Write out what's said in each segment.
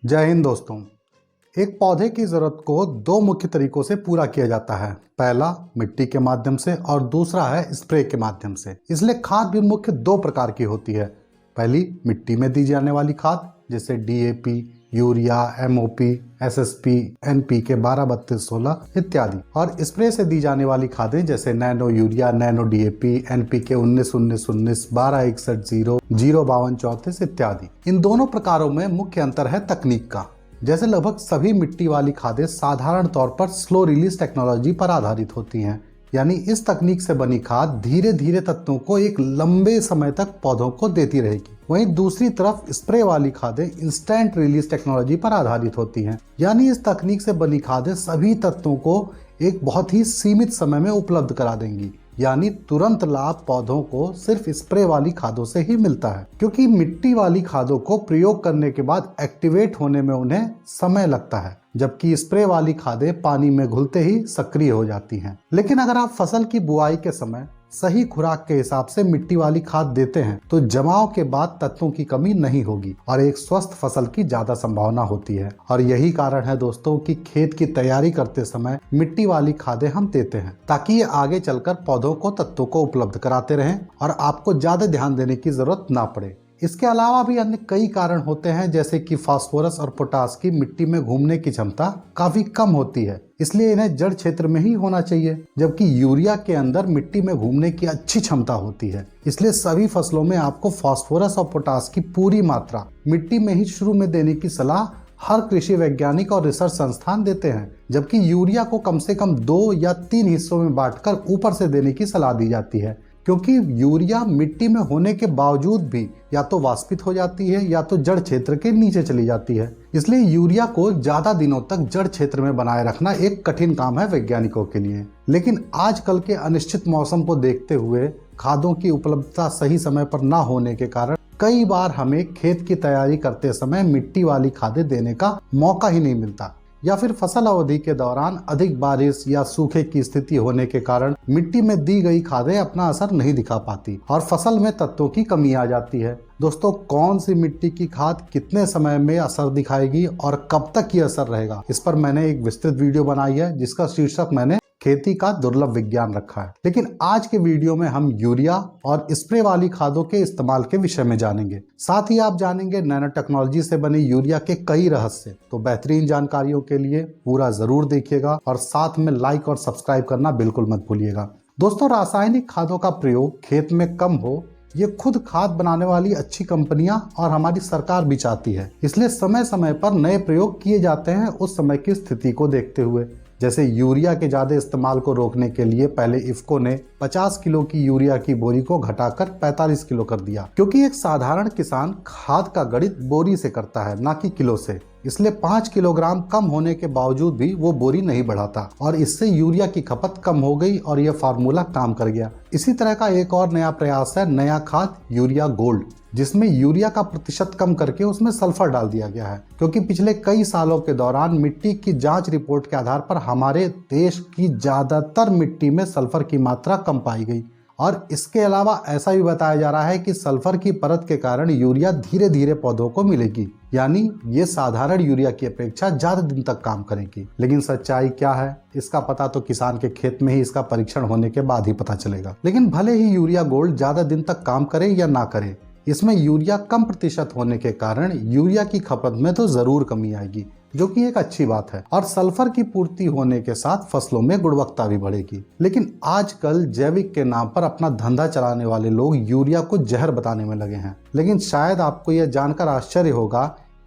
जय हिंद दोस्तों। एक पौधे की जरूरत को दो मुख्य तरीकों से पूरा किया जाता है। पहला मिट्टी के माध्यम से और दूसरा है स्प्रे के माध्यम से। इसलिए खाद भी मुख्य दो प्रकार की होती है। पहली मिट्टी में दी जाने वाली खाद जैसे DAP, urea, MOP, SSP, NPK 12-32-16 इत्यादि, और स्प्रे से दी जाने वाली खादें जैसे nano urea, nano DAP, NPK 19-19-19, 12-61-0, 0-52-34 इत्यादि। इन दोनों प्रकारों में मुख्य अंतर है तकनीक का। जैसे लगभग सभी मिट्टी वाली खादें साधारण तौर पर स्लो रिलीज टेक्नोलॉजी पर आधारित होती हैं, यानी इस तकनीक से बनी खाद धीरे धीरे तत्वों को एक लंबे समय तक पौधों को देती रहेगी। वहीं दूसरी तरफ स्प्रे वाली खादें इंस्टेंट रिलीज टेक्नोलॉजी पर आधारित होती हैं, यानी इस तकनीक से बनी खादें सभी तत्वों को एक बहुत ही सीमित समय में उपलब्ध करा देंगी, यानी तुरंत लाभ पौधों को सिर्फ स्प्रे वाली खादों से ही मिलता है, क्योंकि मिट्टी वाली खादों को प्रयोग करने के बाद एक्टिवेट होने में उन्हें समय लगता है, जबकि स्प्रे वाली खादें पानी में घुलते ही सक्रिय हो जाती हैं। लेकिन अगर आप फसल की बुआई के समय सही खुराक के हिसाब से मिट्टी वाली खाद देते हैं तो जमाव के बाद तत्वों की कमी नहीं होगी और एक स्वस्थ फसल की ज्यादा संभावना होती है। और यही कारण है दोस्तों कि खेत की तैयारी करते समय मिट्टी वाली खादें हम देते हैं, ताकि ये आगे चलकर पौधों को तत्वों को उपलब्ध कराते रहें और आपको ज्यादा ध्यान देने की जरूरत ना पड़े। इसके अलावा भी अन्य कई कारण होते हैं, जैसे कि फास्फोरस और पोटास की मिट्टी में घूमने की क्षमता काफी कम होती है, इसलिए इन्हें जड़ क्षेत्र में ही होना चाहिए, जबकि यूरिया के अंदर मिट्टी में घूमने की अच्छी क्षमता होती है। इसलिए सभी फसलों में आपको फास्फोरस और पोटास की पूरी मात्रा मिट्टी में ही शुरू में देने की सलाह हर कृषि वैज्ञानिक और रिसर्च संस्थान देते हैं, जबकि यूरिया को कम से कम 2 या 3 हिस्सों में बांटकर ऊपर से देने की सलाह दी जाती है, क्योंकि यूरिया मिट्टी में होने के बावजूद भी या तो वाष्पित हो जाती है या तो जड़ क्षेत्र के नीचे चली जाती है। इसलिए यूरिया को ज्यादा दिनों तक जड़ क्षेत्र में बनाए रखना एक कठिन काम है वैज्ञानिकों के लिए। लेकिन आजकल के अनिश्चित मौसम को देखते हुए खादों की उपलब्धता सही समय पर न होने के कारण कई बार हमें खेत की तैयारी करते समय मिट्टी वाली खादें देने का मौका ही नहीं मिलता, या फिर फसल अवधि के दौरान अधिक बारिश या सूखे की स्थिति होने के कारण मिट्टी में दी गई खादें अपना असर नहीं दिखा पाती और फसल में तत्वों की कमी आ जाती है। दोस्तों, कौन सी मिट्टी की खाद कितने समय में असर दिखाएगी और कब तक ये असर रहेगा, इस पर मैंने एक विस्तृत वीडियो बनाई है जिसका शीर्षक मैंने खेती का दुर्लभ विज्ञान रखा है। लेकिन आज के वीडियो में हम यूरिया और स्प्रे वाली खादों के इस्तेमाल के विषय में जानेंगे। साथ ही आप जानेंगे नैनो टेक्नोलॉजी से बने यूरिया के कई रहस्य। तो बेहतरीन जानकारियों के लिए पूरा जरूर देखिएगा और साथ में लाइक और सब्सक्राइब करना बिल्कुल मत भूलिएगा। दोस्तों, रासायनिक खादों का प्रयोग खेत में कम हो, ये खुद खाद बनाने वाली अच्छी कंपनियां और हमारी सरकार भी चाहती है। इसलिए समय समय पर नए प्रयोग किए जाते हैं उस समय की स्थिति को देखते हुए। जैसे यूरिया के ज्यादा इस्तेमाल को रोकने के लिए पहले इफ्को ने 50 किलो की यूरिया की बोरी को घटाकर 45 किलो कर दिया, क्योंकि एक साधारण किसान खाद का गणित बोरी से करता है ना कि किलो से। इसलिए 5 किलोग्राम कम होने के बावजूद भी वो बोरी नहीं बढ़ाता और इससे यूरिया की खपत कम हो गई और यह फार्मूला काम कर गया। इसी तरह का एक और नया प्रयास है नया खाद यूरिया गोल्ड, जिसमें यूरिया का प्रतिशत कम करके उसमें सल्फर डाल दिया गया है, क्योंकि पिछले कई सालों के दौरान मिट्टी की जांच रिपोर्ट के आधार पर हमारे देश की ज्यादातर मिट्टी में सल्फर की मात्रा कम पाई गई। और इसके अलावा ऐसा भी बताया जा रहा है कि सल्फर की परत के कारण यूरिया धीरे धीरे पौधों को मिलेगी, यानी ये साधारण यूरिया की अपेक्षा ज्यादा दिन तक काम करेगी। लेकिन सच्चाई क्या है, इसका पता तो किसान के खेत में ही इसका परीक्षण होने के बाद ही पता चलेगा। लेकिन भले ही यूरिया गोल्ड ज्यादा दिन तक काम करे या ना करे, इसमें यूरिया कम प्रतिशत होने के कारण यूरिया की खपत में तो जरूर कमी आएगी, जो कि एक अच्छी बात है, और सल्फर की पूर्ति होने के साथ फसलों में गुणवत्ता भी बढ़ेगी। लेकिन आजकल जैविक के नाम पर अपना धंधा चलाने वाले लोग यूरिया को जहर बताने में लगे हैं। लेकिन शायद आपको यह जानकर आश्चर्य होगा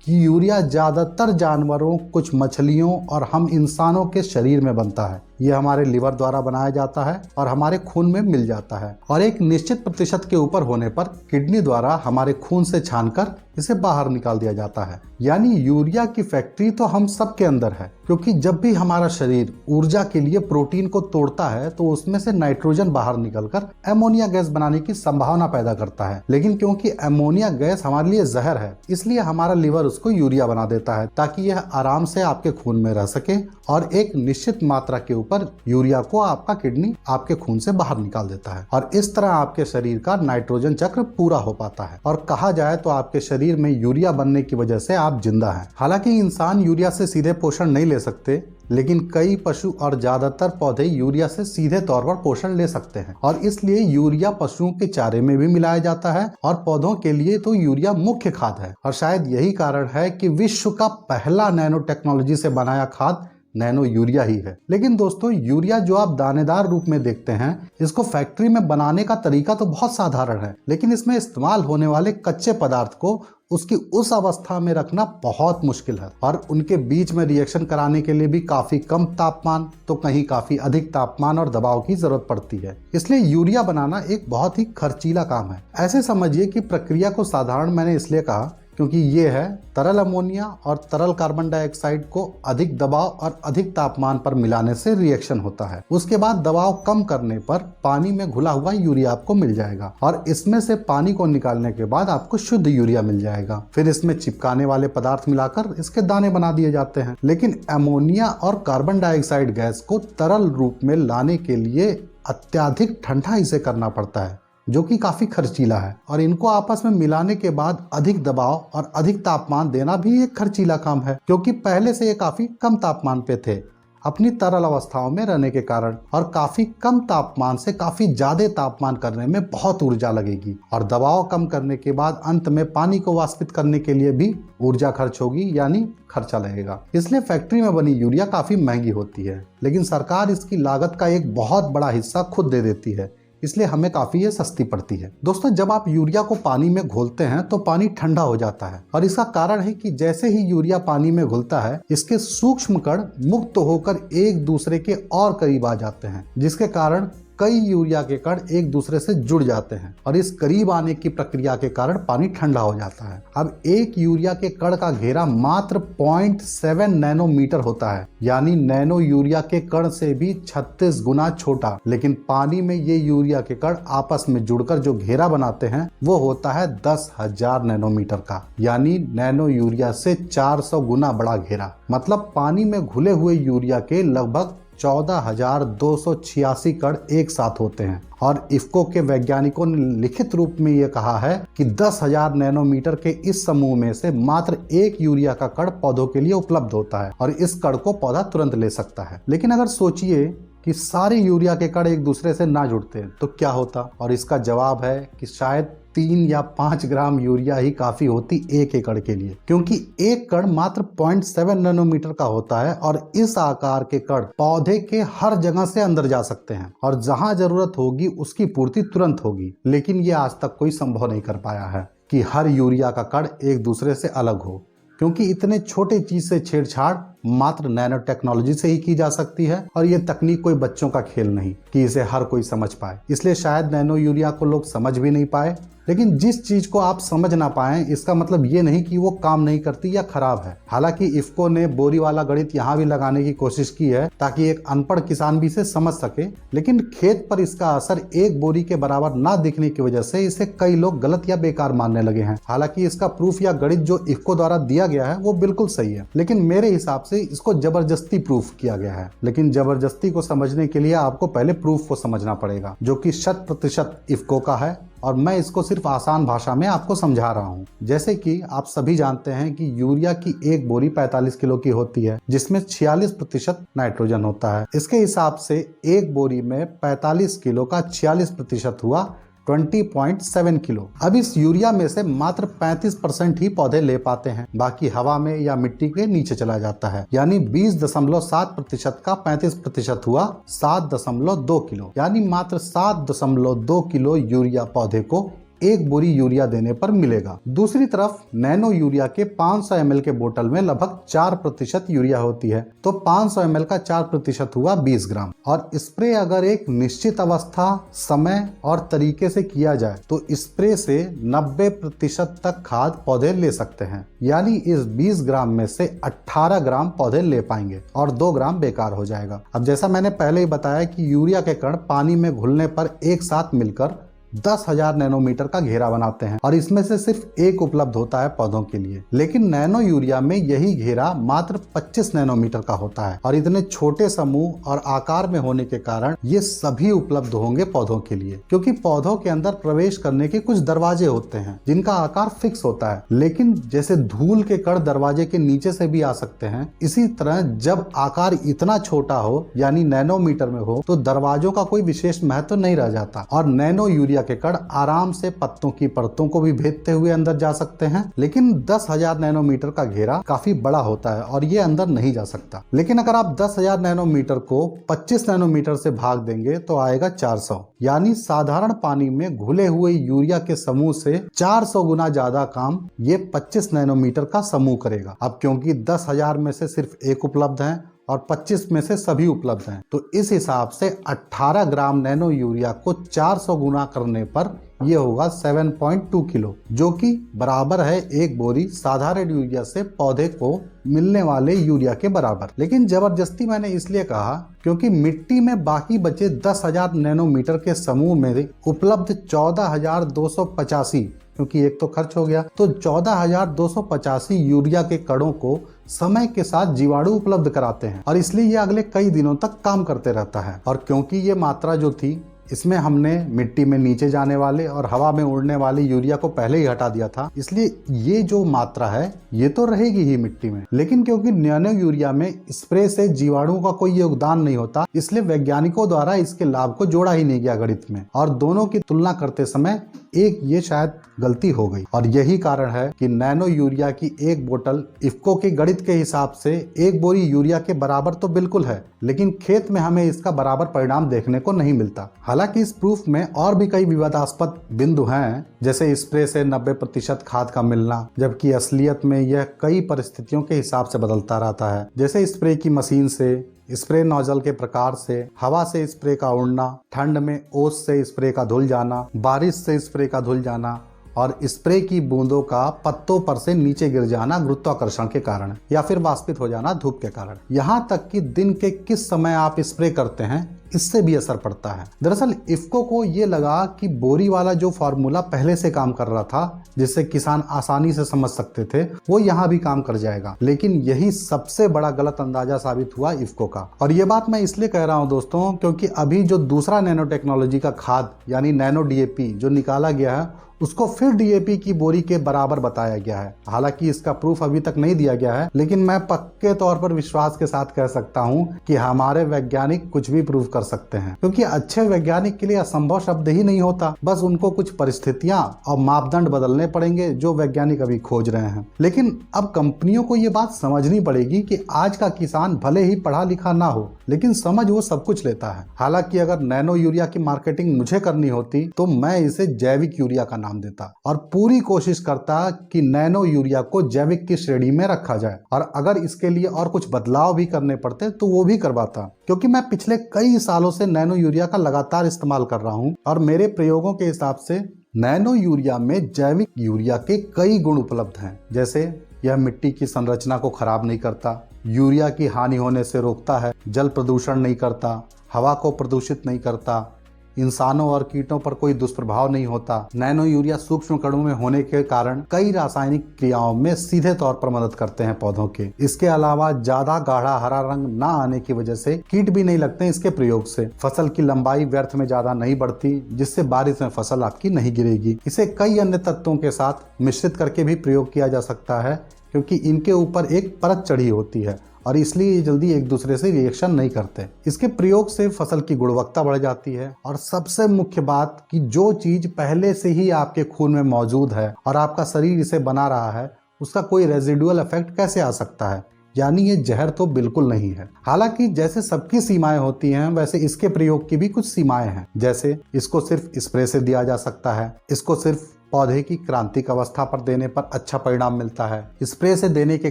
कि यूरिया ज्यादातर जानवरों, कुछ मछलियों और हम इंसानों के शरीर में बनता है। यह हमारे लिवर द्वारा बनाया जाता है और हमारे खून में मिल जाता है, और एक निश्चित प्रतिशत के ऊपर होने पर किडनी द्वारा हमारे खून से छानकर इसे बाहर निकाल दिया जाता है। यानी यूरिया की फैक्ट्री तो हम सब के अंदर है, क्योंकि जब भी हमारा शरीर ऊर्जा के लिए प्रोटीन को तोड़ता है तो उसमें से नाइट्रोजन बाहर निकलकर अमोनिया गैस बनाने की संभावना पैदा करता है। लेकिन क्योंकि अमोनिया गैस हमारे लिए जहर है, इसलिए हमारा लिवर उसको यूरिया बना देता है, ताकि यह आराम से आपके खून में रह सके और एक निश्चित मात्रा के ऊपर पर यूरिया को आपका किडनी आपके खून से बाहर निकाल देता है और इस तरह आपके शरीर का नाइट्रोजन चक्र पूरा हो पाता है और कहा जाए तो आपके शरीर में यूरिया बनने की वजह से आप जिंदा हैं। हालांकि इंसान यूरिया से सीधे पोषण नहीं ले सकते, लेकिन कई पशु और ज्यादातर पौधे यूरिया से सीधे तौर पर पोषण ले सकते हैं और इसलिए यूरिया पशुओं के चारे में भी मिलाया जाता है और पौधों के लिए तो यूरिया मुख्य खाद है और शायद यही कारण है कि विश्व का पहला नैनो टेक्नोलॉजी से बनाया खाद नैनो यूरिया ही है। लेकिन दोस्तों, यूरिया जो आप दानेदार रूप में देखते हैं, इसको फैक्ट्री में बनाने का तरीका तो बहुत साधारण है, लेकिन इसमें इस्तेमाल होने वाले कच्चे पदार्थ को उसकी उस अवस्था में रखना बहुत मुश्किल है और उनके बीच में रिएक्शन कराने के लिए भी काफी कम तापमान तो कहीं काफी अधिक तापमान और दबाव की जरूरत पड़ती है। इसलिए यूरिया बनाना एक बहुत ही खर्चीला काम है। ऐसे समझिए कि प्रक्रिया को साधारण मैंने इसलिए कहा क्योंकि ये है तरल अमोनिया और तरल कार्बन डाइऑक्साइड को अधिक दबाव और अधिक तापमान पर मिलाने से रिएक्शन होता है। उसके बाद दबाव कम करने पर पानी में घुला हुआ यूरिया आपको मिल जाएगा और इसमें से पानी को निकालने के बाद आपको शुद्ध यूरिया मिल जाएगा। फिर इसमें चिपकाने वाले पदार्थ मिलाकर इसके दाने बना दिए जाते हैं। लेकिन अमोनिया और कार्बन डाइऑक्साइड गैस को तरल रूप में लाने के लिए अत्यधिक ठंडा इसे करना पड़ता है, जो कि काफी खर्चीला है और इनको आपस में मिलाने के बाद अधिक दबाव और अधिक तापमान देना भी एक खर्चीला काम है, क्योंकि पहले से ये काफी कम तापमान पे थे अपनी तरल अवस्थाओं में रहने के कारण और काफी कम तापमान से काफी ज्यादा तापमान करने में बहुत ऊर्जा लगेगी और दबाव कम करने के बाद अंत में पानी को वाष्पित करने के लिए भी ऊर्जा खर्च होगी, यानी खर्चा लगेगा। इसलिए फैक्ट्री में बनी यूरिया काफी महंगी होती है, लेकिन सरकार इसकी लागत का एक बहुत बड़ा हिस्सा खुद दे देती है, इसलिए हमें काफी ये सस्ती पड़ती है। दोस्तों, जब आप यूरिया को पानी में घोलते हैं तो पानी ठंडा हो जाता है और इसका कारण है कि जैसे ही यूरिया पानी में घुलता है, इसके सूक्ष्म कण मुक्त होकर एक दूसरे के और करीब आ जाते हैं, जिसके कारण कई यूरिया के कण एक दूसरे से जुड़ जाते हैं और इस करीब आने की प्रक्रिया के कारण पानी ठंडा हो जाता है। अब एक यूरिया के कण का घेरा मात्र 0.7 नैनोमीटर होता है, यानी नैनो यूरिया के कण से भी 36 गुना छोटा। लेकिन पानी में ये यूरिया के कण आपस में जुड़कर जो घेरा बनाते हैं वो होता है 10,000 नैनोमीटर का, यानी नैनो यूरिया से 400 गुना बड़ा घेरा। मतलब पानी में घुले हुए यूरिया के लगभग 14,286 कण एक साथ होते हैं और इफ्को के वैज्ञानिकों ने लिखित रूप में यह कहा है कि 10,000 नैनोमीटर के इस समूह में से मात्र एक यूरिया का कण पौधों के लिए उपलब्ध होता है और इस कण को पौधा तुरंत ले सकता है। लेकिन अगर सोचिए कि सारे यूरिया के कण एक दूसरे से ना जुड़ते तो क्या होता, और इसका जवाब है कि शायद 3 या 5 ग्राम यूरिया ही काफी होती 1 एकड़ के लिए, क्योंकि एक कण मात्र 0.7 नैनोमीटर का होता है और इस आकार के कण पौधे के हर जगह से अंदर जा सकते हैं और जहां जरूरत होगी उसकी पूर्ति तुरंत होगी। लेकिन ये आज तक कोई संभव नहीं कर पाया है कि हर यूरिया का कण एक दूसरे से अलग हो, क्योंकि इतने छोटे चीज से छेड़छाड़ मात्र नैनो टेक्नोलॉजी से ही की जा सकती है और ये तकनीक कोई बच्चों का खेल नहीं कि इसे हर कोई समझ पाए। इसलिए शायद नैनो यूरिया को लोग समझ भी नहीं पाए। लेकिन जिस चीज को आप समझ ना पाए इसका मतलब ये नहीं कि वो काम नहीं करती या खराब है। हालांकि इफ्को ने बोरी वाला गणित यहाँ भी लगाने की कोशिश की है ताकि एक अनपढ़ किसान भी इसे समझ सके, लेकिन खेत पर इसका असर एक बोरी के बराबर ना दिखने की वजह से इसे कई लोग गलत या बेकार मानने लगे हैं। हालांकि इसका प्रूफ या गणित जो इफ्को द्वारा दिया गया है वो बिल्कुल सही है, लेकिन मेरे हिसाब से इसको जबरदस्ती प्रूफ किया गया है। लेकिन जबरदस्ती को समझने के लिए आपको पहले प्रूफ को समझना पड़ेगा, जो कि 100% इफ्को का है और मैं इसको सिर्फ आसान भाषा में आपको समझा रहा हूँ। जैसे कि आप सभी जानते हैं कि यूरिया की एक बोरी 45 किलो की होती है, जिसमें 46% नाइट्रोजन होता है। इसके हिसाब से एक बोरी में 45 किलो का 46% हुआ 20.7 किलो। अब इस यूरिया में से मात्र 35% ही पौधे ले पाते हैं, बाकी हवा में या मिट्टी के नीचे चला जाता है। यानी 20.7% का 35% हुआ 7.2 किलो, यानी मात्र 7.2 किलो यूरिया पौधे को एक बोरी यूरिया देने पर मिलेगा। दूसरी तरफ नैनो यूरिया के 500 ml के बोतल में लगभग 4% यूरिया होती है, तो 500 ml का 4% हुआ 20 ग्राम। और स्प्रे अगर एक निश्चित अवस्था, समय और तरीके से किया जाए तो स्प्रे से 90% तक खाद पौधे ले सकते हैं। यानी इस 20 ग्राम में से 18 ग्राम पौधे ले पाएंगे और 2 ग्राम बेकार हो जाएगा। अब जैसा मैंने पहले ही बताया कि यूरिया के कण पानी में घुलने पर एक साथ मिलकर 10,000 नैनोमीटर का घेरा बनाते हैं और इसमें से सिर्फ एक उपलब्ध होता है पौधों के लिए। लेकिन नैनो यूरिया में यही घेरा मात्र 25 नैनोमीटर का होता है और इतने छोटे समूह और आकार में होने के कारण ये सभी उपलब्ध होंगे पौधों के लिए, क्योंकि पौधों के अंदर प्रवेश करने के कुछ दरवाजे होते हैं जिनका आकार फिक्स होता है। लेकिन जैसे धूल के कण दरवाजे के नीचे से भी आ सकते हैं, इसी तरह जब आकार इतना छोटा हो यानी नैनोमीटर में हो तो दरवाजों का कोई विशेष महत्व नहीं रह जाता और नैनो यूरिया के कण आराम से पत्तों की परतों को भी भेदते हुए अंदर जा सकते हैं। लेकिन 10,000 नैनोमीटर का घेरा काफी बड़ा होता है और ये अंदर नहीं जा सकता। लेकिन अगर आप 10,000 नैनोमीटर को 25 नैनोमीटर से भाग देंगे तो आएगा 400, यानी साधारण पानी में घुले हुए यूरिया के समूह से 400 गुना ज्यादा काम ये 25 नैनोमीटर का समूह करेगा। अब क्योंकि 10,000 में से सिर्फ एक उपलब्ध है और 25 में से सभी उपलब्ध हैं, तो इस हिसाब से 18 ग्राम नैनो यूरिया को 400 गुना करने पर यह होगा 7.2 किलो, जो कि बराबर है एक बोरी साधारण यूरिया से पौधे को मिलने वाले यूरिया के बराबर। लेकिन जबरदस्ती मैंने इसलिए कहा क्योंकि मिट्टी में बाकी बचे 10,000 नैनोमीटर के समूह में उपलब्ध 14,285, क्योंकि एक तो खर्च हो गया, तो 14,285 यूरिया के कणों को समय के साथ जीवाणु उपलब्ध कराते हैं और इसलिए ये अगले कई दिनों तक काम करते रहता है। और क्योंकि ये मात्रा जो थी इसमें हमने मिट्टी में नीचे जाने वाले और हवा में उड़ने वाले यूरिया को पहले ही हटा दिया था, इसलिए ये जो मात्रा है ये तो रहेगी ही मिट्टी में। लेकिन क्योंकि नैनो यूरिया में स्प्रे से जीवाणुओं का कोई योगदान नहीं होता, इसलिए वैज्ञानिकों द्वारा इसके लाभ को जोड़ा ही नहीं गया गणित में और दोनों की तुलना करते समय एक ये शायद गलती हो गई। और यही कारण है कि नैनो यूरिया की एक बोतल इफ्को के गणित के हिसाब से एक बोरी यूरिया के बराबर तो बिल्कुल है, लेकिन खेत में हमें इसका बराबर परिणाम देखने को नहीं मिलता। हालांकि इस प्रूफ में और भी कई विवादास्पद बिंदु हैं, जैसे स्प्रे से 90% खाद का मिलना, जबकि असलियत में यह कई परिस्थितियों के हिसाब से बदलता रहता है, जैसे स्प्रे की मशीन से, स्प्रे नोजल के प्रकार से, हवा से स्प्रे का उड़ना, ठंड में ओस से स्प्रे का धुल जाना, बारिश से स्प्रे का धुल जाना और स्प्रे की बूंदों का पत्तों पर से नीचे गिर जाना गुरुत्वाकर्षण के कारण या फिर वाष्पित हो जाना धूप के कारण। यहाँ तक कि दिन के किस समय आप स्प्रे करते हैं इससे भी असर पड़ता है। दरअसल इफ्को को ये लगा कि बोरी वाला जो फॉर्मूला पहले से काम कर रहा था, जिससे किसान आसानी से समझ सकते थे, वो यहाँ भी काम कर जाएगा। लेकिन यही सबसे बड़ा गलत अंदाजा साबित हुआ इफ्को का। और ये बात मैं इसलिए कह रहा हूँ दोस्तों, क्योंकि अभी जो दूसरा नैनो टेक्नोलॉजी का खाद यानी नैनो डीएपी जो निकाला गया है, उसको फिर डीएपी की बोरी के बराबर बताया गया है। हालांकि इसका प्रूफ अभी तक नहीं दिया गया है, लेकिन मैं पक्के तौर पर विश्वास के साथ कह सकता हूं कि हमारे वैज्ञानिक कुछ भी प्रूव कर सकते हैं, क्योंकि अच्छे वैज्ञानिक के लिए असंभव शब्द ही नहीं होता, बस उनको कुछ परिस्थितियां और मापदंड बदलने पड़ेंगे जो वैज्ञानिक अभी खोज रहे हैं। लेकिन अब कंपनियों को ये बात समझनी पड़ेगी कि आज का किसान भले ही पढ़ा लिखा ना हो, लेकिन समझ वो सब कुछ लेता है। हालांकि अगर नैनो यूरिया की मार्केटिंग मुझे करनी होती तो मैं इसे जैविक यूरिया का नाम देता और पूरी कोशिश करता कि नैनो यूरिया को जैविक की श्रेणी में रखा जाए, और अगर इसके लिए और कुछ बदलाव भी करने पड़ते तो वो भी करवाता, क्योंकि मैं पिछले कई सालों से नैनो यूरिया का लगातार इस्तेमाल कर रहा हूं और मेरे प्रयोगों के हिसाब से नैनो यूरिया में जैविक यूरिया के कई गुण उपलब्ध हैं। जैसे यह मिट्टी की संरचना को खराब नहीं करता, यूरिया की हानि होने से रोकता है, जल प्रदूषण नहीं करता, हवा को प्रदूषित नहीं करता, इंसानों और कीटों पर कोई दुष्प्रभाव नहीं होता। नैनो यूरिया सूक्ष्म कणों में होने के कारण कई रासायनिक क्रियाओं में सीधे तौर पर मदद करते हैं पौधों के। इसके अलावा ज्यादा गाढ़ा हरा रंग न आने की वजह से कीट भी नहीं लगते इसके प्रयोग से। फसल की लंबाई व्यर्थ में ज्यादा नहीं बढ़ती, जिससे बारिश में फसल आपकी नहीं गिरेगी। इसे कई अन्य तत्वों के साथ मिश्रित करके भी प्रयोग किया जा सकता है, क्योंकि इनके ऊपर एक परत चढ़ी होती है और इसलिए ये जल्दी एक दूसरे से रिएक्शन नहीं करते। इसके प्रयोग से फसल की गुणवत्ता बढ़ जाती है और सबसे मुख्य बात कि जो चीज पहले से ही आपके खून में मौजूद है और आपका शरीर इसे बना रहा है, उसका कोई रेजिडुअल इफेक्ट कैसे आ सकता है, यानी ये जहर तो बिल्कुल नहीं है। हालांकि जैसे सबकी सीमाएं होती हैं, वैसे इसके प्रयोग की भी कुछ सीमाएं हैं। जैसे इसको सिर्फ स्प्रे से दिया जा सकता है, इसको सिर्फ पौधे की क्रांतिक अवस्था पर देने पर अच्छा परिणाम मिलता है। स्प्रे से देने के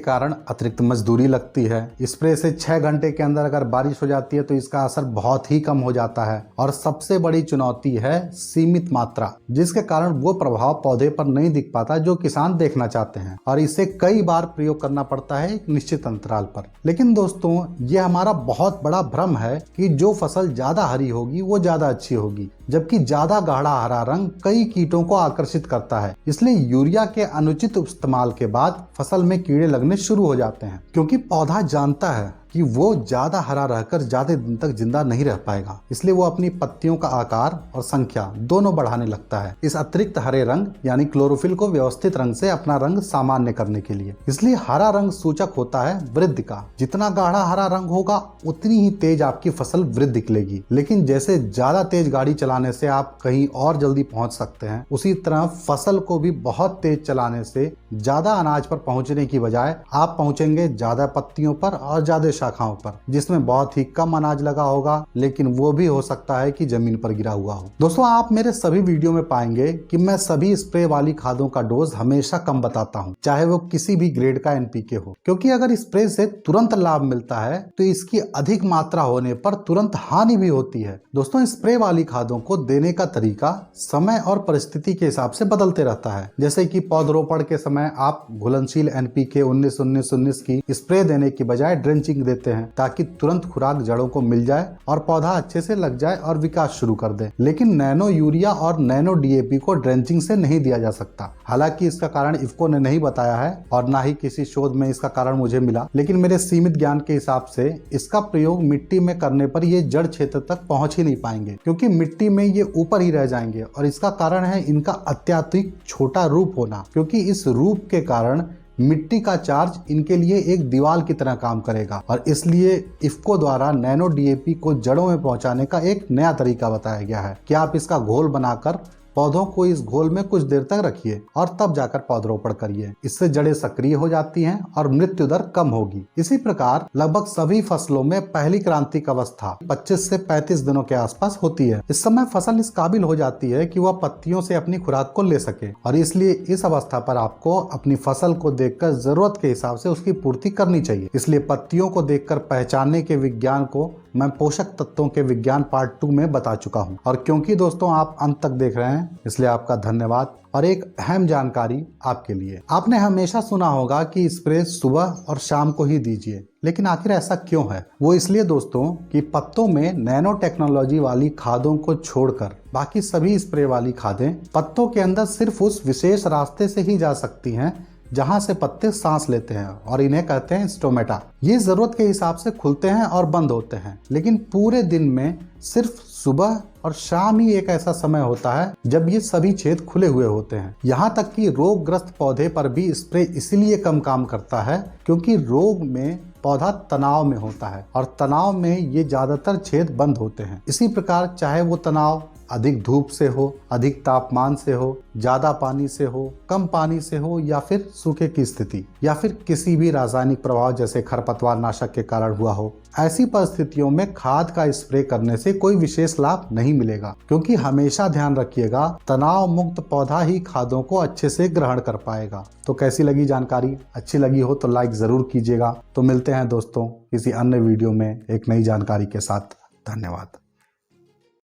कारण अतिरिक्त मजदूरी लगती है। स्प्रे से 6 घंटे के अंदर अगर बारिश हो जाती है तो इसका असर बहुत ही कम हो जाता है। और सबसे बड़ी चुनौती है सीमित मात्रा, जिसके कारण वो प्रभाव पौधे पर नहीं दिख पाता जो किसान देखना चाहते हैं, और इसे कई बार प्रयोग करना पड़ता है एक निश्चित अंतराल पर। लेकिन दोस्तों, ये हमारा बहुत बड़ा भ्रम है कि जो फसल ज्यादा हरी होगी वो ज्यादा अच्छी होगी, जबकि ज्यादा गाढ़ा हरा रंग कई कीटों को आकर्षित करता है। इसलिए यूरिया के अनुचित इस्तेमाल के बाद फसल में कीड़े लगने शुरू हो जाते हैं, क्योंकि पौधा जानता है कि वो ज्यादा हरा रहकर ज्यादा दिन तक जिंदा नहीं रह पाएगा। इसलिए वो अपनी पत्तियों का आकार और संख्या दोनों बढ़ाने लगता है, इस अतिरिक्त हरे रंग यानी क्लोरोफिल को व्यवस्थित रंग से अपना रंग सामान्य करने के लिए। इसलिए हरा रंग सूचक होता है वृद्धि का। जितना गाढ़ा हरा रंग होगा उतनी ही तेज आपकी फसल वृद्धि निकलेगी। लेकिन जैसे ज्यादा तेज गाड़ी चलाने से आप कहीं और जल्दी पहुंच सकते हैं, उसी तरह फसल को भी बहुत तेज चलाने से ज्यादा अनाज पर पहुंचने की बजाय आप पहुंचेंगे ज्यादा पत्तियों पर और ज्यादा शाखाओं पर, जिसमें बहुत ही कम अनाज लगा होगा, लेकिन वो भी हो सकता है कि जमीन पर गिरा हुआ हो। दोस्तों, आप मेरे सभी वीडियो में पाएंगे कि मैं सभी स्प्रे वाली खादों का डोज हमेशा कम बताता हूं, चाहे वो किसी भी ग्रेड का एनपीके हो, क्योंकि अगर स्प्रे से तुरंत लाभ मिलता है तो इसकी अधिक मात्रा होने पर तुरंत हानि भी होती है। दोस्तों, स्प्रे वाली खादों को देने का तरीका समय और परिस्थिति के हिसाब से बदलते रहता है। जैसे कि पौधरोपण के समय आप घुलनशील एनपीके 19-19-19 की स्प्रे देने की बजाय ड्रेंचिंग देते हैं, ताकि तुरंत खुराक जड़ों को मिल जाए और पौधा अच्छे से लग जाए और विकास शुरू कर दे। लेकिन नैनो यूरिया और नैनो डीएपी को ड्रेंचिंग से नहीं दिया जा सकता। हालांकि इसका कारण इफ्को ने नहीं बताया है और ना ही किसी शोध में इसका कारण मुझे मिला, लेकिन मेरे सीमित ज्ञान के हिसाब से इसका प्रयोग मिट्टी में करने पर ये जड़ क्षेत्र तक पहुंच ही नहीं पाएंगे, क्योंकि मिट्टी में ये ऊपर ही रह जाएंगे। और इसका कारण है इनका अत्यधिक छोटा रूप होना, क्योंकि इस रूप के कारण मिट्टी का चार्ज इनके लिए एक दीवार की तरह काम करेगा। और इसलिए इफ्को द्वारा नैनो डीएपी को जड़ों में पहुंचाने का एक नया तरीका बताया गया है कि आप इसका घोल बनाकर पौधों को इस घोल में कुछ देर तक रखिए और तब जाकर पौधरोपण करिए। इससे जड़ें सक्रिय हो जाती हैं और मृत्यु दर कम होगी। इसी प्रकार लगभग सभी फसलों में पहली क्रांतिक अवस्था 25 से 35 दिनों के आसपास होती है। इस समय फसल इस काबिल हो जाती है कि वह पत्तियों से अपनी खुराक को ले सके, और इसलिए इस अवस्था पर आपको अपनी फसल को देखकर जरूरत के हिसाब से उसकी पूर्ति करनी चाहिए। इसलिए पत्तियों को देखकर पहचानने के विज्ञान को मैं पोषक तत्वों के विज्ञान पार्ट 2 में बता चुका हूं। और क्योंकि दोस्तों आप अंत तक देख रहे हैं, इसलिए आपका धन्यवाद। और एक अहम जानकारी आपके लिए, आपने हमेशा सुना होगा कि स्प्रे सुबह और शाम को ही दीजिए, लेकिन आखिर ऐसा क्यों है? वो इसलिए दोस्तों कि पत्तों में नैनो टेक्नोलॉजी वाली खादों को छोड़कर बाकी सभी स्प्रे वाली खादें पत्तों के अंदर सिर्फ उस विशेष रास्ते से ही जा सकती हैं जहां से पत्ते सांस लेते हैं, और इन्हें कहते हैं स्टोमेटा। ये जरूरत के हिसाब से खुलते हैं और बंद होते हैं, लेकिन पूरे दिन में सिर्फ सुबह और शाम ही एक ऐसा समय होता है जब ये सभी छेद खुले हुए होते हैं। यहाँ तक कि रोगग्रस्त पौधे पर भी स्प्रे इसलिए कम काम करता है क्योंकि रोग में पौधा तनाव में होता है, और तनाव में ये ज्यादातर छेद बंद होते हैं। इसी प्रकार चाहे वो तनाव अधिक धूप से हो, अधिक तापमान से हो, ज्यादा पानी से हो, कम पानी से हो, या फिर सूखे की स्थिति, या फिर किसी भी रासायनिक प्रभाव जैसे खरपतवार नाशक के कारण हुआ हो, ऐसी परिस्थितियों में खाद का स्प्रे करने से कोई विशेष लाभ नहीं मिलेगा। क्योंकि हमेशा ध्यान रखिएगा, तनाव मुक्त पौधा ही खादों को अच्छे से ग्रहण कर पाएगा। तो कैसी लगी जानकारी? अच्छी लगी हो तो लाइक जरूर कीजिएगा। तो मिलते हैं दोस्तों किसी अन्य वीडियो में एक नई जानकारी के साथ। धन्यवाद।